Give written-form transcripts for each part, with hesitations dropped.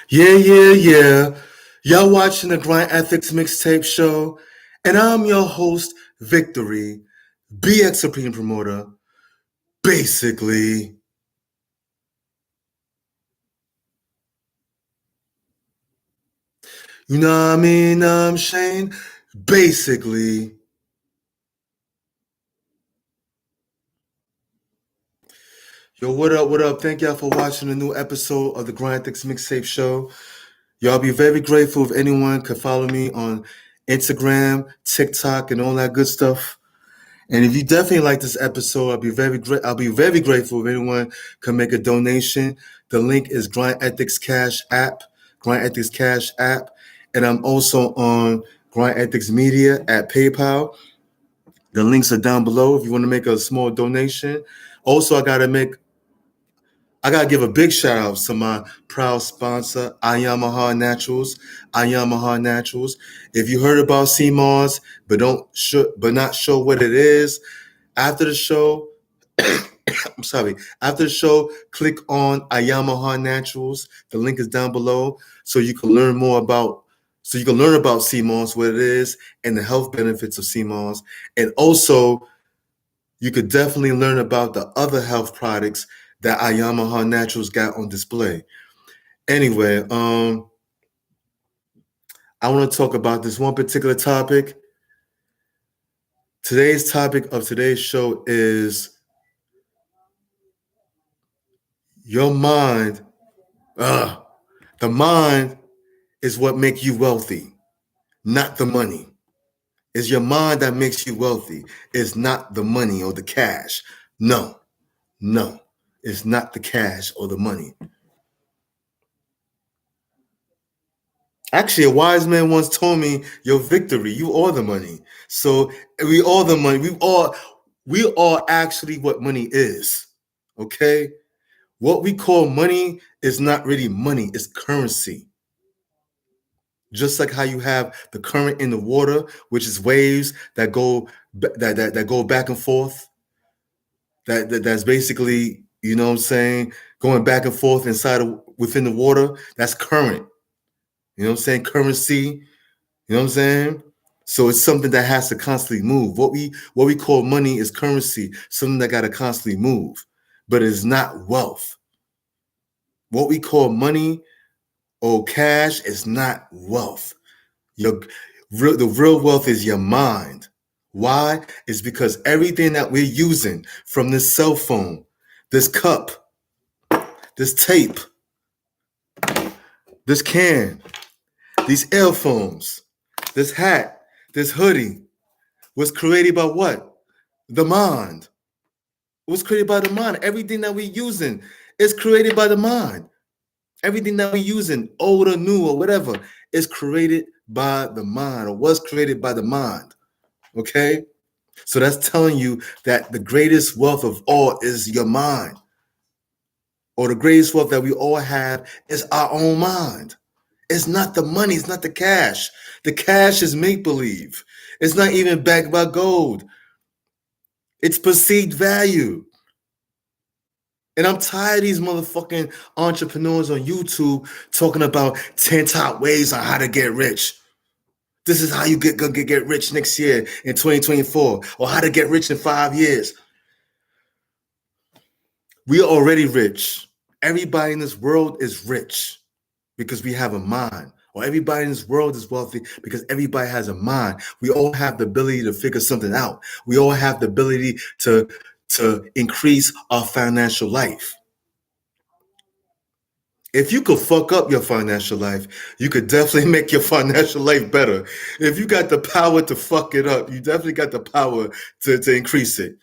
Yeah. Y'all watching the Grind Ethics Mixtape Show, and I'm your host, Viktory BX Supreme Promoter. Basically, you know what I mean? I'm Shane. Basically, yo, what up? What up? Thank y'all for watching a new episode of the Grind Ethics Mixtape Show. Y'all be very grateful if anyone could follow me on Instagram, TikTok, and all that good stuff. And if you definitely like this episode, I'll be very grateful if anyone can make a donation. The link is Grind Ethics Cash App, Grind Ethics Cash App, and I'm also on Grind Ethics Media at PayPal. The links are down below if you want to make a small donation. Also, I gotta give a big shout out to my proud sponsor, Ayamaha Naturals. Ayamaha Naturals. If you heard about CMOS but not sure what it is, after the show, after the show, click on Ayamaha Naturals. The link is down below so you can learn about CMOS, what it is, and the health benefits of CMOS. And also, you could definitely learn about the other health products that Ayamaha Naturals got on display. Anyway, I want to talk about this one particular topic. Today's topic of today's show is your mind. The mind is what makes you wealthy, not the money. It's your mind that makes you wealthy. It's not the money or the cash. No. It's not the cash or the money. Actually, a wise man once told me, "Yo, Victory, you are the money." So we are the money. We are actually what money is. Okay? What we call money is not really money, it's currency. Just like how you have the current in the water, which is waves that go that go back and forth. That's basically, you know what I'm saying, going back and forth within the water. That's current. You know what I'm saying? Currency. You know what I'm saying? So it's something that has to constantly move. What we call money is currency, something that got to constantly move, but it's not wealth. What we call money or cash is not wealth. The real wealth is your mind. Why? It's because everything that we're using, from this cell phone, this cup, this tape, this can, these earphones, this hat, this hoodie, was created by what? The mind. It was created by the mind. Everything that we're using is created by the mind. Everything that we're using, old or new or whatever, is created by the mind or was created by the mind. Okay? So that's telling you that the greatest wealth of all is your mind. Or the greatest wealth that we all have is our own mind. It's not the money, it's not the cash. The cash is make-believe. It's not even backed by gold. It's perceived value. And I'm tired of these motherfucking entrepreneurs on YouTube talking about 10 top ways on how to get rich. This is how you get rich next year in 2024, or how to get rich in 5 years. We are already rich. Everybody in this world is rich because we have a mind. Or everybody in this world is wealthy because everybody has a mind. We all have the ability to figure something out. We all have the ability to increase our financial life. If you could fuck up your financial life, you could definitely make your financial life better. If you got the power to fuck it up, you definitely got the power to increase it.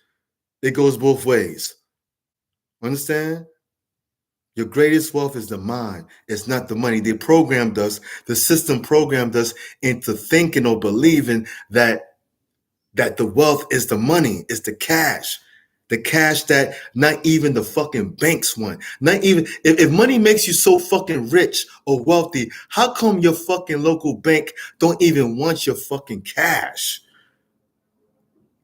It goes both ways. Understand? Your greatest wealth is the mind. It's not the money. They programmed us, the system programmed us into thinking or believing that the wealth is the money, it's the cash. The cash that not even the fucking banks want. Not even, if money makes you so fucking rich or wealthy, how come your fucking local bank don't even want your fucking cash?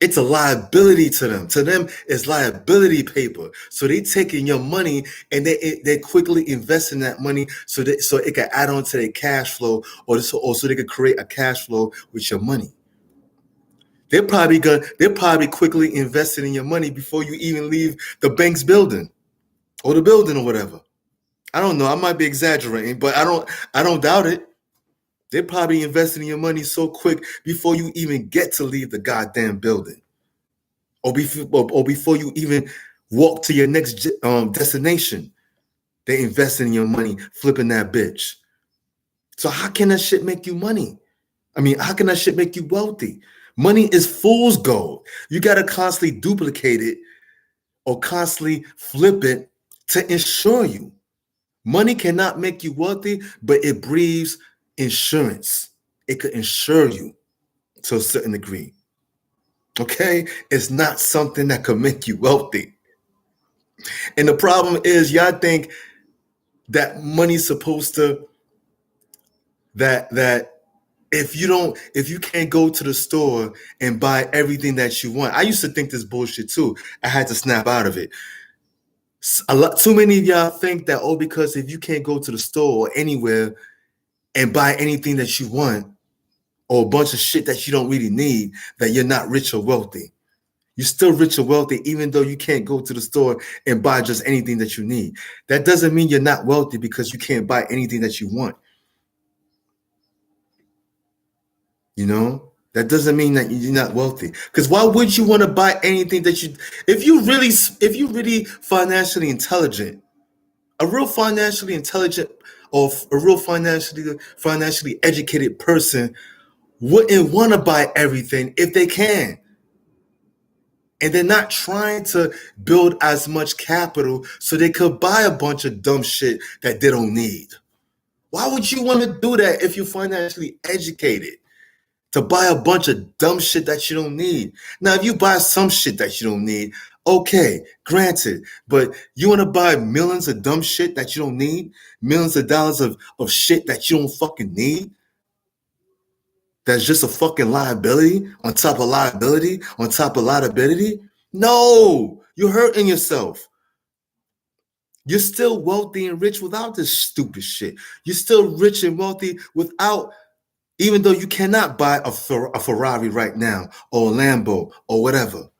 It's a liability to them. To them, it's liability paper. So they taking your money and they quickly invest in that money so it can add on to their cash flow, or so they could create a cash flow with your money. They're probably quickly invested in your money before you even leave the bank's building or the building or whatever. I don't know. I might be exaggerating, but I don't doubt it. They're probably investing in your money so quick before you even get to leave the goddamn building, or before you even walk to your next destination. They're investing in your money, flipping that bitch. So how can that shit make you money? I mean, how can that shit make you wealthy? Money is fool's gold. You got to constantly duplicate it or constantly flip it to insure you. Money cannot make you wealthy, but it breathes insurance. It could insure you to a certain degree. Okay? It's not something that could make you wealthy. And the problem is, y'all think that money's supposed to, that if you can't go to the store and buy everything that you want. I used to think this bullshit too. I had to snap out of it. Too many of y'all think that, because if you can't go to the store or anywhere and buy anything that you want, or a bunch of shit that you don't really need, that you're not rich or wealthy. You're still rich or wealthy, even though you can't go to the store and buy just anything that you need. That doesn't mean you're not wealthy because you can't buy anything that you want. You know, that doesn't mean that you're not wealthy. Because why would you want to buy anything that if you really financially intelligent, a real financially intelligent or a real financially educated person wouldn't want to buy everything if they can. And they're not trying to build as much capital so they could buy a bunch of dumb shit that they don't need. Why would you want to do that if you're financially educated? To buy a bunch of dumb shit that you don't need. Now, if you buy some shit that you don't need, okay, granted. But you want to buy millions of dumb shit that you don't need? Millions of dollars of shit that you don't fucking need? That's just a fucking liability on top of liability on top of liability? No, you're hurting yourself. You're still wealthy and rich without this stupid shit. You're still rich and wealthy without, even though you cannot buy a Ferrari right now or a Lambo or whatever.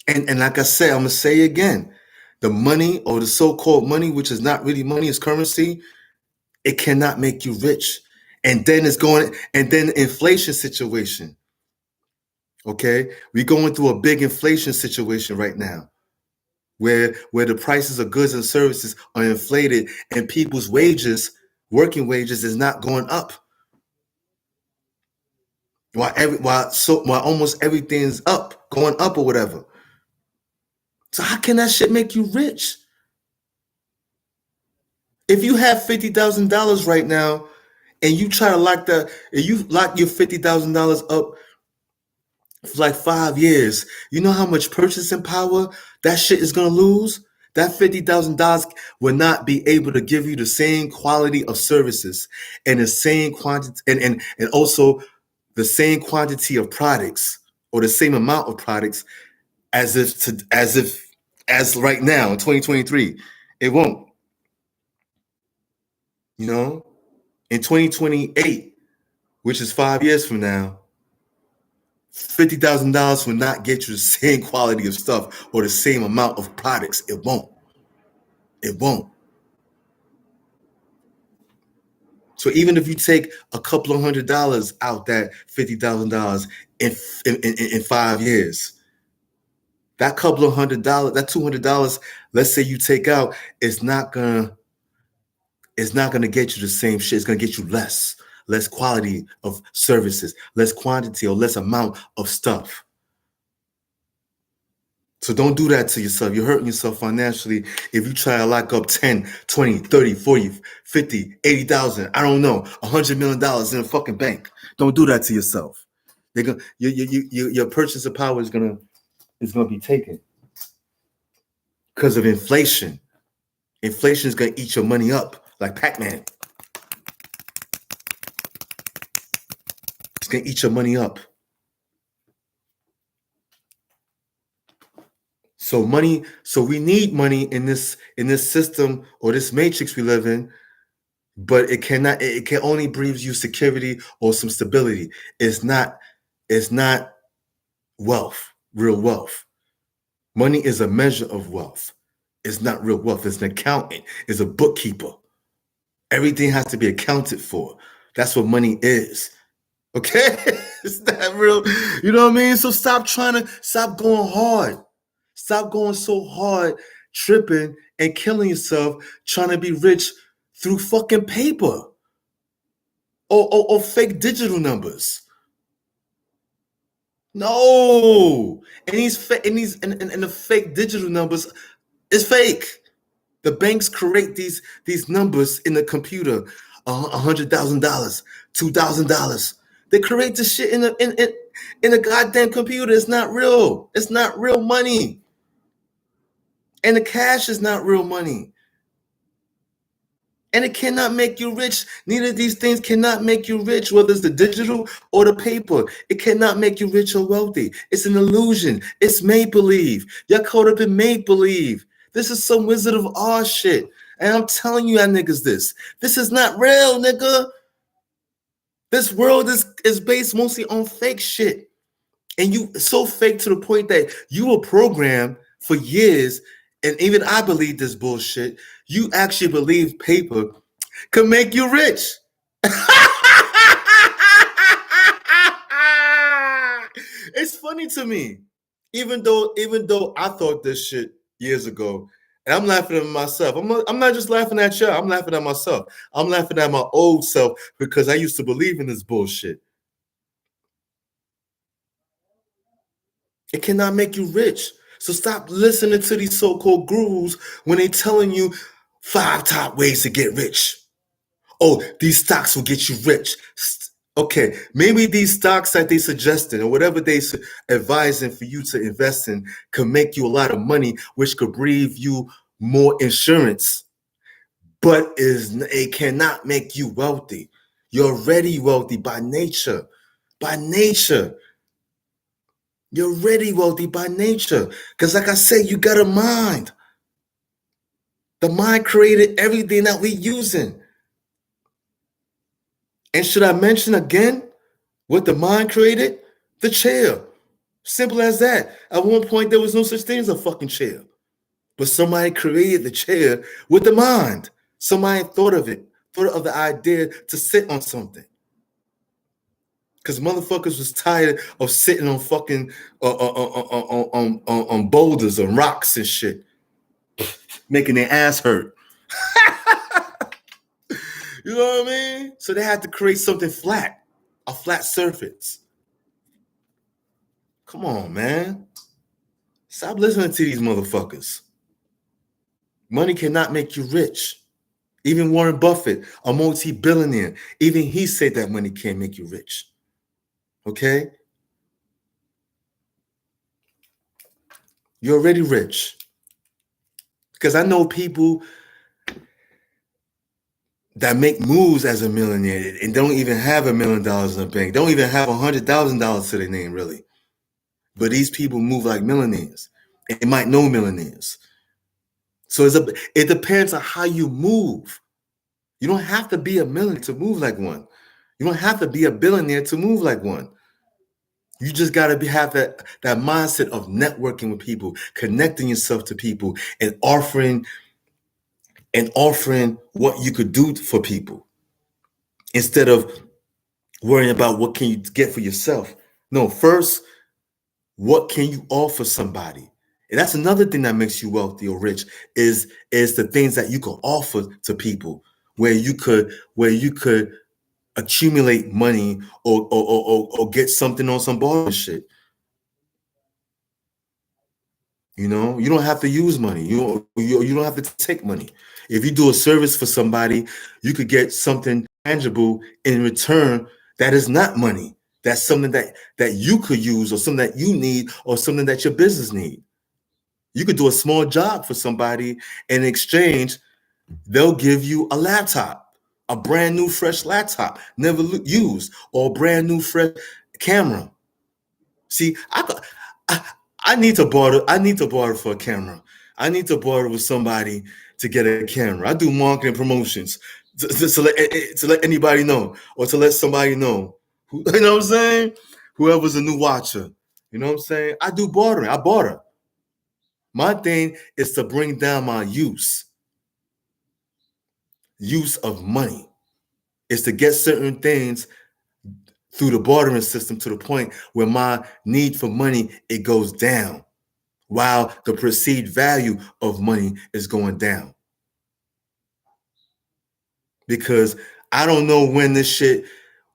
And like I said, I'm going to say again, the money or the so-called money, which is not really money, is currency, it cannot make you rich. And then inflation situation. Okay, we're going through a big inflation situation right now, where the prices of goods and services are inflated, and people's wages, working wages, is not going up. While almost everything's going up or whatever. So how can that shit make you rich? If you have $50,000 right now, and you try to lock your $50,000 up for like 5 years, you know how much purchasing power that shit is gonna lose? That $50,000 will not be able to give you the same quality of services and the same quantity and also the same quantity of products, or the same amount of products as right now in 2023. It won't. You know, in 2028, which is 5 years from now, $50,000 will not get you the same quality of stuff or the same amount of products. It won't. It won't. So even if you take a couple of $100 out that $50,000 in 5 years, that couple of $100, that $200, let's say you take out, it's not gonna get you the same shit. It's gonna get you less quality of services, less quantity or less amount of stuff. So don't do that to yourself. You're hurting yourself financially if you try to lock up 10, 20, 30, 40, 50, 80,000, I don't know, $100 million in a fucking bank. Don't do that to yourself. Your purchasing power is gonna be taken because of inflation. Inflation is gonna eat your money up like Pac-Man. It's gonna eat your money up. So we need money in this system or this matrix we live in, but it can only bring you security or some stability. It's not wealth, real wealth. Money is a measure of wealth. It's not real wealth. It's an accountant. It's a bookkeeper. Everything has to be accounted for. That's what money is. Okay? It's not real. You know what I mean? So stop going hard. Stop going so hard, tripping and killing yourself, trying to be rich through fucking paper or fake digital numbers. No. And the fake digital numbers is fake. The banks create these numbers in the computer, $100,000, $2,000. They create this shit in a goddamn computer. It's not real. It's not real money. And the cash is not real money. And it cannot make you rich. Neither of these things cannot make you rich, whether it's the digital or the paper. It cannot make you rich or wealthy. It's an illusion. It's make-believe. You're caught up in make-believe. This is some Wizard of Oz shit. And I'm telling you niggas this. This is not real, nigga. This world is based mostly on fake shit. And you so fake to the point that you were programmed for years, and even I believe this bullshit. You actually believe paper can make you rich. It's funny to me. Even though I thought this shit years ago, and I'm laughing at myself. I'm not just laughing at you. I'm laughing at myself. I'm laughing at my old self because I used to believe in this bullshit. It cannot make you rich. So stop listening to these so-called gurus when they're telling you 5 top ways to get rich. Oh, these stocks will get you rich. Okay, maybe these stocks that they suggesting or whatever they advising for you to invest in can make you a lot of money, which could bring you more insurance. But it cannot make you wealthy. You're already wealthy by nature. By nature. You're already wealthy by nature. Because like I said, you got a mind. The mind created everything that we're using. And should I mention again what the mind created? The chair. Simple as that. At one point, there was no such thing as a fucking chair. But somebody created the chair with the mind. Somebody thought of the idea to sit on something. Because motherfuckers was tired of sitting on fucking on boulders and rocks and shit, making their ass hurt. You know what I mean? So they had to create something flat, a flat surface. Come on, man. Stop listening to these motherfuckers. Money cannot make you rich. Even Warren Buffett, a multi-billionaire, even he said that money can't make you rich. Okay? You're already rich. Because I know people that make moves as a millionaire and don't even have $1 million in the bank. Don't even have $100,000 to their name, really. But these people move like millionaires. And they might know millionaires. So it depends on how you move. You don't have to be a millionaire to move like one. You don't have to be a billionaire to move like one. You just got to have that mindset of networking with people, connecting yourself to people, and offering what you could do for people instead of worrying about what can you get for yourself. No, first, what can you offer somebody? And that's another thing that makes you wealthy or rich is the things that you can offer to people where you could accumulate money or get something on some borrowed shit. You know, you don't have to use money. You don't have to take money. If you do a service for somebody, you could get something tangible in return that is not money. That's something that you could use or something that you need or something that your business need. You could do a small job for somebody in exchange. They'll give you a laptop, a brand new fresh laptop, never used, or a brand new fresh camera. See, I I need to barter for a camera. I need to barter with somebody to get a camera. I do marketing promotions to let anybody know or to let somebody know. You know what I'm saying? Whoever's a new watcher. You know what I'm saying? I do bartering. I barter. My thing is to bring down my use of money. Is to get certain things through the bartering system to the point where my need for money, it goes down while the perceived value of money is going down. Because I don't know when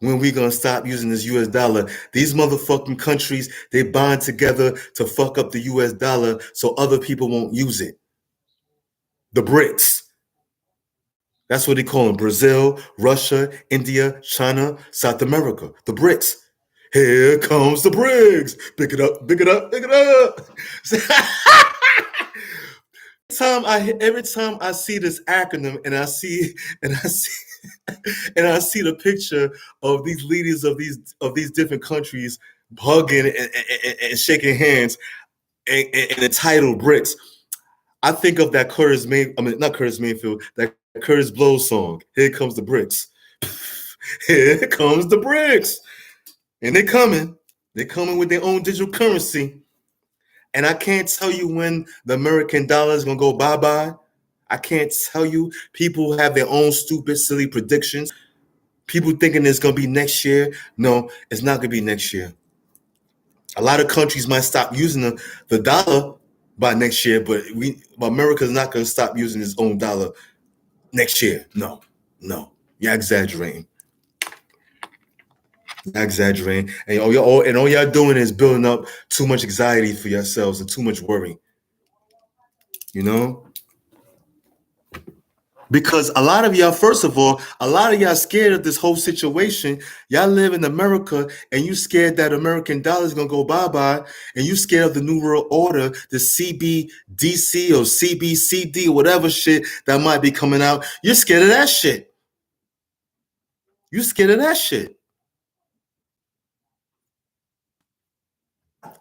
we gonna stop using this US dollar. These motherfucking countries, they bind together to fuck up the US dollar so other people won't use it. The BRICS. That's what they call them. Brazil, Russia, India, China, South America. The BRICS. Here comes the BRICS. Pick it up, pick it up, pick it up. Every time I see this acronym and I see and I see the picture of these leaders of these different countries hugging and shaking hands and the title BRICS, I think of that not Curtis Mayfield, that Curtis Blow song. Here comes the BRICS. Here comes the BRICS. And they're coming. They're coming with their own digital currency. And I can't tell you when the American dollar is going to go bye-bye. I can't tell you. People have their own stupid, silly predictions. People thinking it's going to be next year. No, it's not going to be next year. A lot of countries might stop using the dollar by next year, but America's not going to stop using its own dollar next year. No. You're exaggerating. And all y'all doing is building up too much anxiety for yourselves and too much worry. You know? Because a lot of y'all, first of all, scared of this whole situation. Y'all live in America and you scared that American dollar is going to go bye-bye, and you scared of the New World Order, the CBDC or CBCD or whatever shit that might be coming out. You're scared of that shit. You scared of that shit.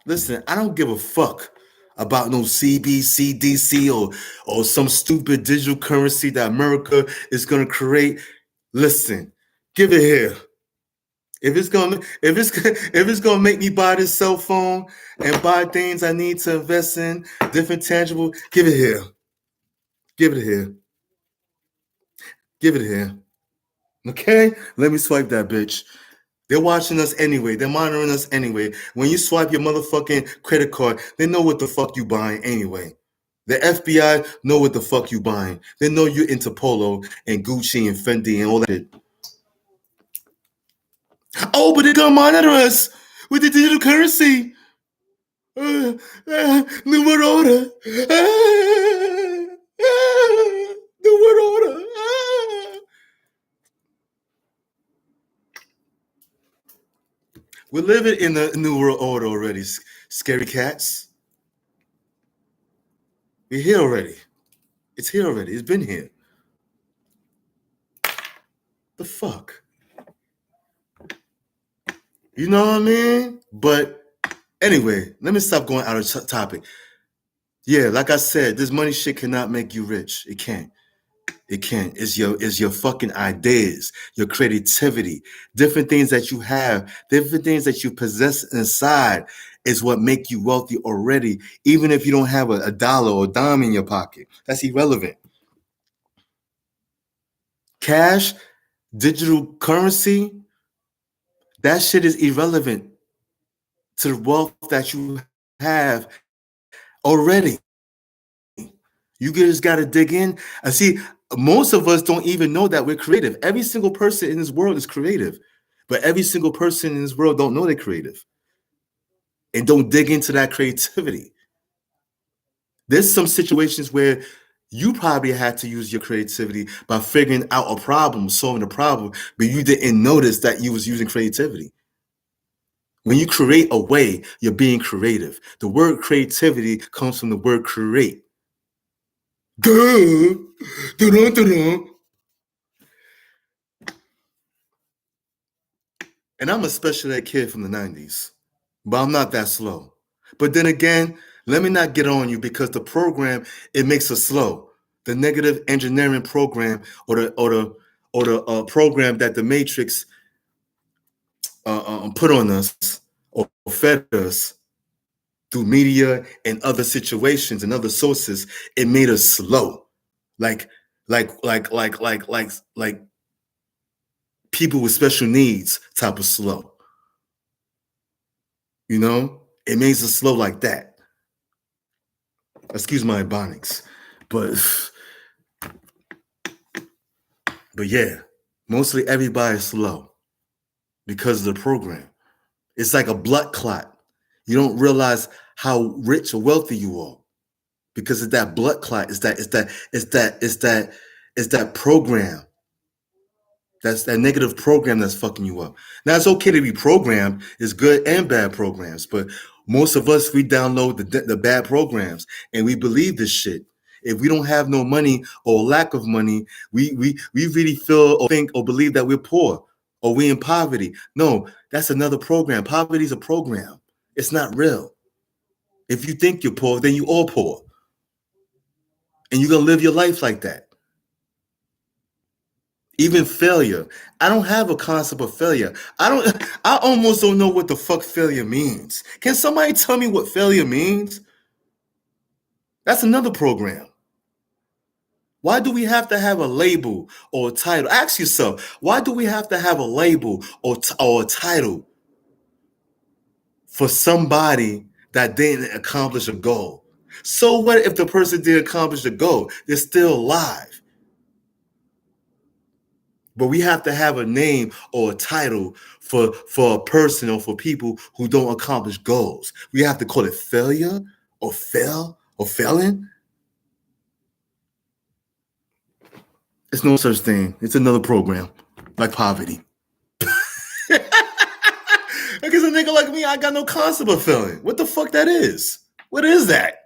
Listen, I don't give a fuck about no CBCDC or some stupid digital currency that America is gonna create. Listen, give it here. If it's gonna make me buy this cell phone and buy things I need to invest in, different tangible, give it here. Give it here. Give it here. Okay? Let me swipe that bitch. They're watching us anyway. They're monitoring us anyway. When you swipe your motherfucking credit card, they know what the fuck you buying anyway. The FBI know what the fuck you buying. They know you're into Polo and Gucci and Fendi and all that shit. Oh, but they're gonna monitor us with the digital currency. New World Order. New World Order. We're living in the New World Order already, scary cats. We're here already. It's here already. It's been here. The fuck? You know what I mean? But anyway, let me stop going out of topic. Yeah, like I said, this money shit cannot make you rich. It can't. It can't. It's your fucking ideas, your creativity, different things that you have, different things that you possess inside is what make you wealthy already, even if you don't have a dollar or a dime in your pocket. That's irrelevant. Cash, digital currency, that shit is irrelevant to the wealth that you have already. You just got to dig in. I see most of us don't even know that we're creative. Every single person in this world is creative, but every single person in this world don't know they're creative and don't dig into that creativity. There's some situations where you probably had to use your creativity by figuring out a problem, solving a problem, but you didn't notice that you was using creativity. When you create a way, you're being creative. The word creativity comes from the word create. Duh. Dun-dun-dun-dun. And I'm a special ed kid from the 90s, but I'm not that slow. But then again, let me not get on you because the program, it makes us slow. The negative engineering program or the program that the Matrix put on us or fed us through media and other situations and other sources, it made us slow. Like people with special needs type of slow. You know, it makes us slow like that. Excuse my ebonics, but yeah, mostly everybody's slow because of the program. It's like a blood clot. You don't realize how rich or wealthy you are because of that blood clot. It's that program. That's that negative program that's fucking you up. Now it's okay to be programmed. It's good and bad programs, but most of us, we download the bad programs and we believe this shit. If we don't have no money or lack of money, we really feel or think or believe that we're poor or we in poverty. No, that's another program. Poverty is a program. It's not real. If you think you're poor, then you all poor. And you're gonna live your life like that. Even failure. I don't have a concept of failure. I almost don't know what the fuck failure means. Can somebody tell me what failure means? That's another program. Why do we have to have a label or a title? Ask yourself, why do we have to have a label or a title for somebody that didn't accomplish a goal? So what if the person didn't accomplish the goal? They're still alive. But we have to have a name or a title for a person or for people who don't accomplish goals. We have to call it failure or fail or failing. It's no such thing. It's another program like poverty. Because a nigga like me, I got no concept of failing. What the fuck that is? What is that?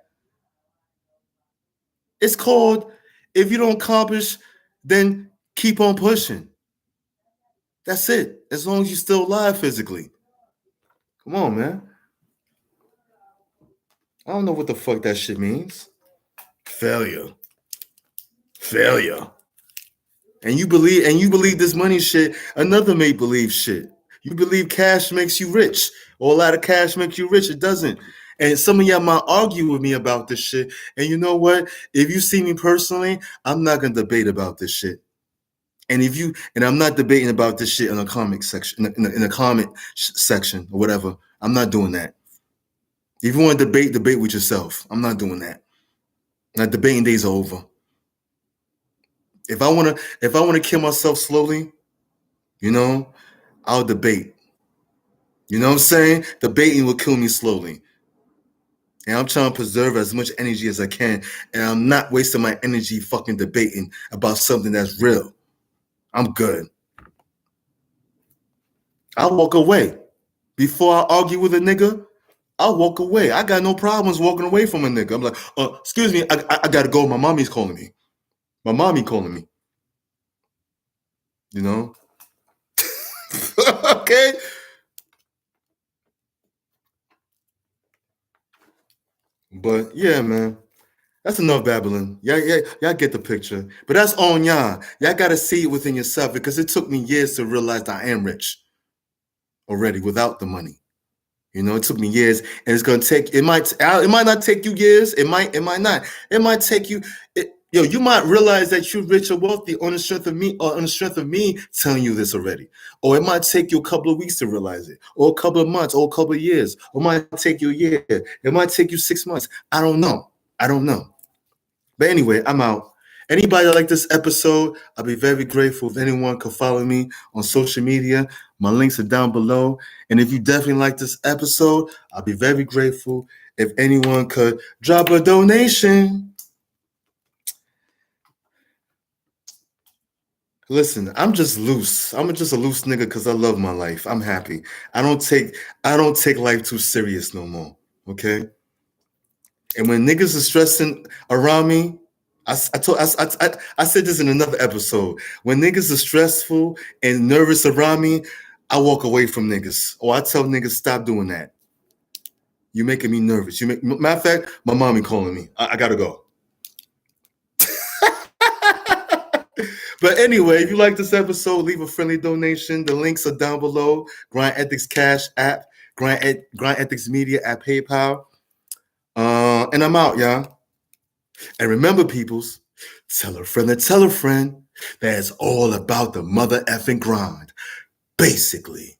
It's called, if you don't accomplish, then keep on pushing. That's it. As long as you're still alive physically. Come on, man. I don't know what the fuck that shit means. Failure. And you believe this money shit, another make-believe shit. You believe cash makes you rich, or a lot of cash makes you rich. It doesn't. And some of y'all might argue with me about this shit. And you know what? If you see me personally, I'm not gonna debate about this shit. And I'm not debating about this shit in a comment section, in a comment section or whatever. I'm not doing that. If you want to debate with yourself. I'm not doing that. My debating days are over. If I wanna kill myself slowly, you know, I'll debate. You know what I'm saying? Debating will kill me slowly. And I'm trying to preserve as much energy as I can. And I'm not wasting my energy fucking debating about something that's real. I'm good. I'll walk away. Before I argue with a nigga, I'll walk away. I got no problems walking away from a nigga. I'm like, excuse me, I gotta go. My mommy's calling me. My mommy calling me. You know? Okay? But yeah, man. That's enough babbling. Y'all get the picture. But that's on y'all. Y'all gotta see it within yourself because it took me years to realize that I am rich already without the money. You know, it took me years, and it's gonna take. It might not take you years. It might not. It might take you. You might realize that you're rich or wealthy on the strength of me, or on the strength of me telling you this already. Or it might take you a couple of weeks to realize it, or a couple of months, or a couple of years, or it might take you a year. It might take you 6 months. I don't know. But anyway, I'm out. Anybody that like this episode, I'll be very grateful if anyone could follow me on social media. My links are down below. And if you definitely like this episode, I'll be very grateful if anyone could drop a donation. Listen, I'm just loose. I'm just a loose nigga because I love my life. I'm happy. I don't take life too serious no more. Okay? And when niggas are stressing around me, I said this in another episode. When niggas are stressful and nervous around me, I walk away from niggas. Or I tell niggas, stop doing that. You're making me nervous. Matter of fact, my mommy calling me. I gotta go. But anyway, if you like this episode, leave a friendly donation. The links are down below. Grind Ethiks Cash app, Grind Ethiks Media at PayPal. And I'm out, y'all. And remember, peoples, tell a friend that it's all about the mother effing grind. Basically.